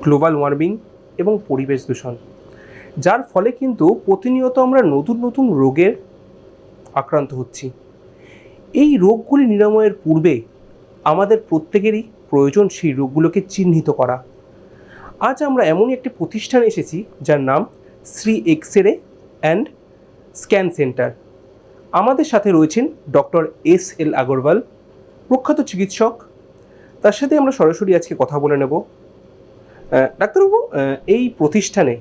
Global warming এবং পরিবেশ দূষণ, যার ফলে কিন্তু প্রতিনিয়ত আমরা নতুন নতুন রোগের আক্রান্ত হচ্ছি। এই রোগগুলি নিরাময়ের পূর্বে আমাদের প্রত্যেকেরই প্রয়োজন সেই রোগগুলোকে চিহ্নিত করা। আজ আমরা এমনই একটি প্রতিষ্ঠানে এসেছি যার নাম Shri X-ray and scan centre. আমাদের সাথে রয়েছেন ডক্টর এস.এল. আগরওয়াল, প্রখ্যাত চিকিৎসক। তার সাথে আমরা সরাসরি আজকে কথা বলে নেব। ডাক্তারবাবু, এই প্রতিষ্ঠানে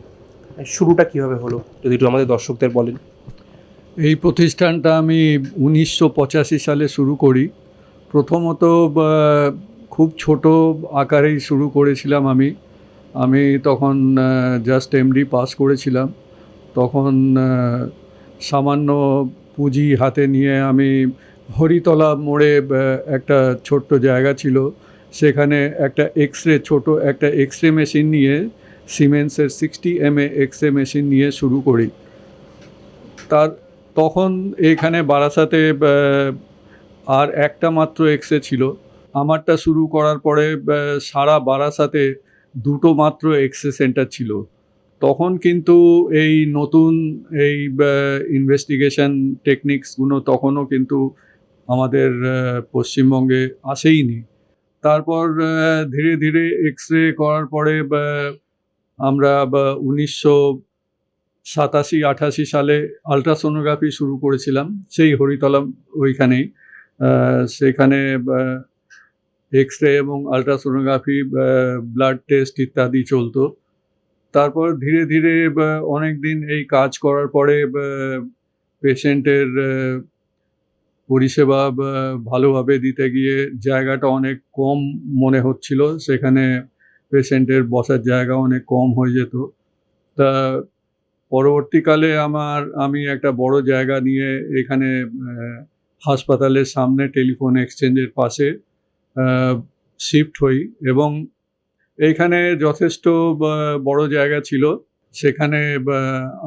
শুরুটা কিভাবে হলো, যদি একটু আমাদের দর্শকদের বলেন। এই প্রতিষ্ঠানটা আমি 1985 সালে শুরু করি। প্রথমত খুব ছোট আকারেই শুরু করেছিলাম। আমি তখন জাস্ট এমডি পাস করেছিলাম। তখন সামান্য পুঁজি হাতে নিয়ে আমি হরিতলা মোড়ে একটা ছোট্ট জায়গা ছিল, সেখানে একটা ছোট একটা এক্সরে মেশিন নিয়ে, সিমেন্সের 60 mA এক্সরে মেশিন নিয়ে শুরু করি। তখন এখানে বারাসাতে আর একটা মাত্র এক্সরে ছিল। আমারটা শুরু করার পরে সারা বারাসাতে দুটো মাত্র এক্সরে সেন্টার ছিল। তখন কিন্তু এই নতুন এই ইনভেস্টিগেশন টেকনিক্সগুলো তখনও কিন্তু আমাদের পশ্চিমবঙ্গে আসেইনি। তারপর ধীরে ধীরে এক্সরে করার পরে আমরা 1987-88 সালে আলট্রাসোনোগ্রাফি শুরু করেছিলাম, সেই হরিতলা ওইখানেই। সেখানে এক্সরে এবং আলট্রাসোনোগ্রাফি, ব্লাড টেস্ট ইত্যাদি চলতো। তারপর ধীরে ধীরে অনেক দিন এই কাজ করার পরে পেশেন্টের পরিষেবা ভালোভাবে দিতে গিয়ে জায়গাটা অনেক কম মনে হচ্ছিল, সেখানে পেশেন্টের বসার জায়গা অনেক কম হয়ে যেত। তা পরবর্তীকালে আমি একটা বড় জায়গা নিয়ে এখানে হাসপাতালের সামনে টেলিফোন এক্সচেঞ্জের পাশে শিফট হই, এবং এইখানে যথেষ্ট বড় জায়গা ছিল। সেখানে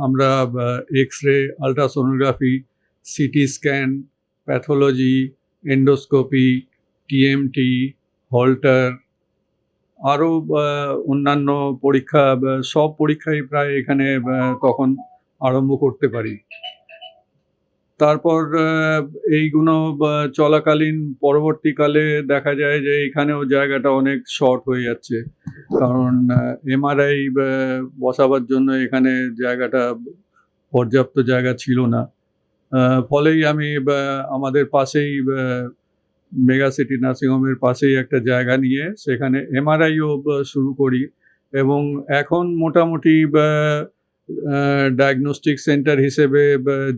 আমরা X-ray, ultrasonography, CT scan, pathology, endoscopy, TMT, Holter, আরও অন্যান্য পরীক্ষা, সব পরীক্ষাই প্রায় এখানে তখন আরম্ভ করতে পারি। তারপর এইগুলো চলাকালীন পরবর্তীকালে দেখা যায় যে এখানেও জায়গাটা অনেক শর্ট হয়ে যাচ্ছে, কারণ এমআরআই বসাবার জন্য এখানে জায়গাটা পর্যাপ্ত জায়গা ছিল না। ফলেই আমি আমাদের পাশেই মেগা সিটি নার্সিংহোমের পাশেই একটা জায়গা নিয়ে সেখানে এমআরআইও শুরু করি, এবং এখন মোটামুটি ডায়াগনস্টিক সেন্টার হিসেবে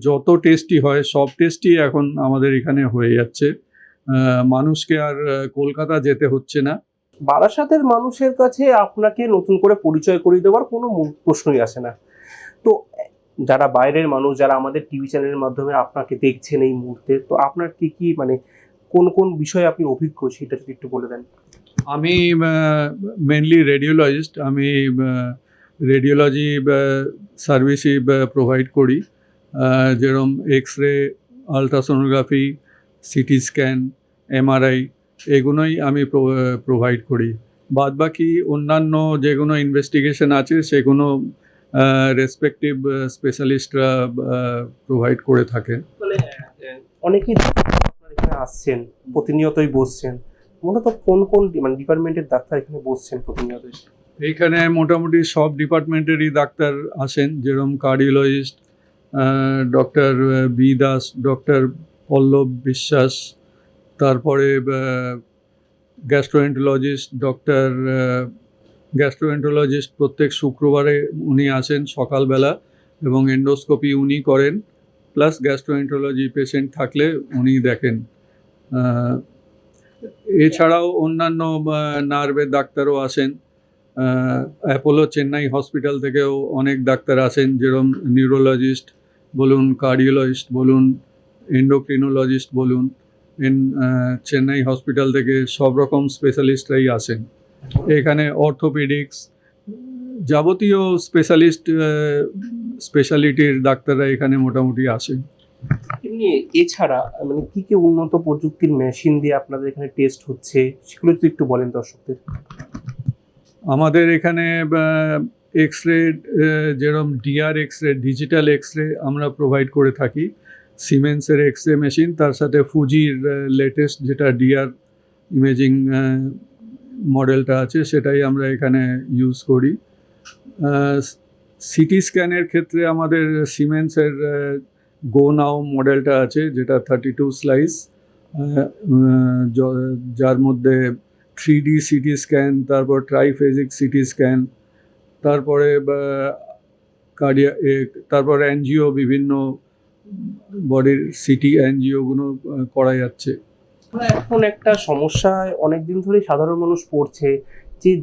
যত টেস্টই হয় সব টেস্টই এখন আমাদের এখানে হয়ে যাচ্ছে। মানুষকে আর কলকাতা যেতে হচ্ছে না। বারাসাতের মানুষের কাছে আপনাকে নতুন করে পরিচয় করিয়ে দেওয়ার কোনো প্রশ্নই আসে না। তো যারা বাইরের মানুষ, যারা আমাদের টিভি চ্যানেলের মাধ্যমে আপনাকে দেখছেন এই মুহূর্তে, তো আপনার কি মানে কোন কোন বিষয়ে আপনি অভিজ্ঞ, সেটা যদি একটু বলে দেন। আমি মেনলি রেডিওলজিস্ট। আমি রেডিওলজি সার্ভিসই প্রোভাইড করি, যেরকম X-ray, ultrasonography, CT scan, MRI, এগুলোই আমি প্রোভাইড করি। বাদবাকি অন্যান্য যেগুলো ইনভেস্টিগেশন আছে সেগুলো রেসপেক্টিভ স্পেশালিস্টরা প্রোভাইড করে থাকেন। মানে অনেকেই আপনার এখানে আসছেন, প্রতিনিয়তই বসছেন, মূলত কোন কোন মানে ডিপার্টমেন্টের ডাক্তার এখানে বসছেন প্রতিনিয়ত? এইখানে মোটামুটি সব ডিপার্টমেন্টেরই ডাক্তার আসেন, যেরকম cardiologist doctor B Das, doctor Pallab Biswas, তারপরে গ্যাস্ট্রোএন্টারোলজিস্ট গ্যাস্ট্রোএন্টারোলজিস্ট প্রত্যেক শুক্রবারে উনি আসেন সকালবেলা, এবং এন্ডোস্কোপি উনি করেন, প্লাস গ্যাস্ট্রোএন্টারোলজি পেশেন্ট থাকলে উনি দেখেন। এছাড়াও অন্যান্য নার্ভের ডাক্তারও আসেন। অ্যাপোলো চেন্নাই হসপিটাল থেকেও অনেক ডাক্তার আসেন, যেরকম নিউরোলজিস্ট বলুন, কার্ডিওলজিস্ট বলুন, এন্ডোক্রিনোলজিস্ট বলুন। চেন্নাই হসপিটাল থেকে সব রকম স্পেশালিস্টরাই আসেন। এখানে অর্থোপেডিক্স, যাবতীয় স্পেশালিটির ডাক্তাররা এখানে মোটামুটি আসেন। এমনি এছাড়া মানে কি উন্নত প্রযুক্তির মেশিন দিয়ে আপনাদের এখানে টেস্ট হচ্ছে, সেগুলো যদি একটু বলেন দর্শকদের। আমাদের এখানে এক্স রে, যেরকম DR X-ray, digital X-ray আমরা প্রোভাইড করে থাকি। সিমেন্সের এক্স রে মেশিন, তার সাথে ফুজির লেটেস্ট যেটা ডিআর ইমেজিং মডেলটা আছে সেটাই আমরা এখানে ইউজ করি। সিটি স্ক্যানের ক্ষেত্রে আমাদের সিমেন্সের গো নাও মডেলটা আছে, যেটা 32 স্লাইস, যার মধ্যে 3D সিটি স্ক্যান, তারপর ট্রাইফেজিক সিটি স্ক্যান, তারপরে কার্ডিয়া, তারপর এনজিও, বিভিন্ন বডির সিটি এনজিওগুলো করা যাচ্ছে। এখন একটা সমস্যা অনেকদিন ধরেই সাধারণ মানুষ পড়ছে,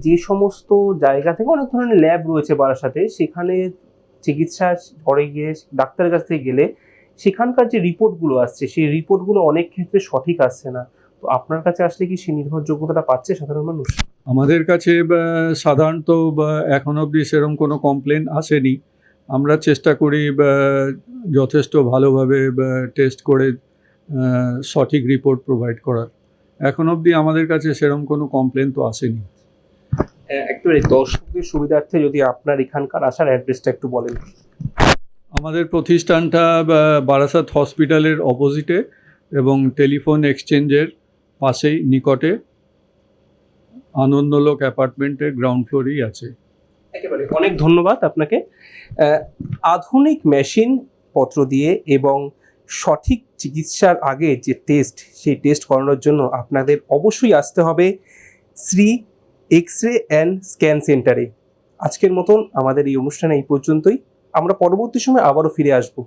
যে সমস্ত জায়গা থেকে অনেক ধরনের ল্যাব রয়েছে বারাসাতে, সেখানে চিকিৎসা করে গিয়ে ডাক্তারের কাছ থেকে গেলে সেখানকার যে রিপোর্টগুলো আসছে সেই রিপোর্টগুলো অনেক ক্ষেত্রে সঠিক আসছে না। তো আপনার কাছে আসলে কি সেই নির্ভরযোগ্যতাটা পাচ্ছে সাধারণ মানুষ? আমাদের কাছে সাধারণত এখন অবধি সেরকম কোনো কমপ্লেন আসেনি। আমরা চেষ্টা করি যথেষ্ট ভালোভাবে টেস্ট করে সঠিক রিপোর্ট প্রোভাইড করার। এখন অবধি আমাদের কাছে সেরকম কোনো কমপ্লেন তো আসেনি। একেবারে দর্শকদের সুবিধার্থে যদি আপনার এখানকার আসার অ্যাড্রেসটা একটু বলেন। আমাদের প্রতিষ্ঠানটা বারাসাত হসপিটালের অপোজিটে এবং টেলিফোন এক্সচেঞ্জের পাশেই, নিকটে, আনন্দলোক অ্যাপার্টমেন্টের গ্রাউন্ড ফ্লোরেই আছে। একেবারে অনেক ধন্যবাদ আপনাকে। আধুনিক মেশিন পত্র দিয়ে এবং সঠিক চিকিৎসার আগে যে টেস্ট, সেই টেস্ট করানোর জন্য আপনাদের অবশ্যই আসতে হবে Shri X ray and scan সেন্টারে। আজকের মতন আমাদের এই অনুষ্ঠানে এই পর্যন্তই। আমরা পরবর্তী সময় আবারও ফিরে আসবো।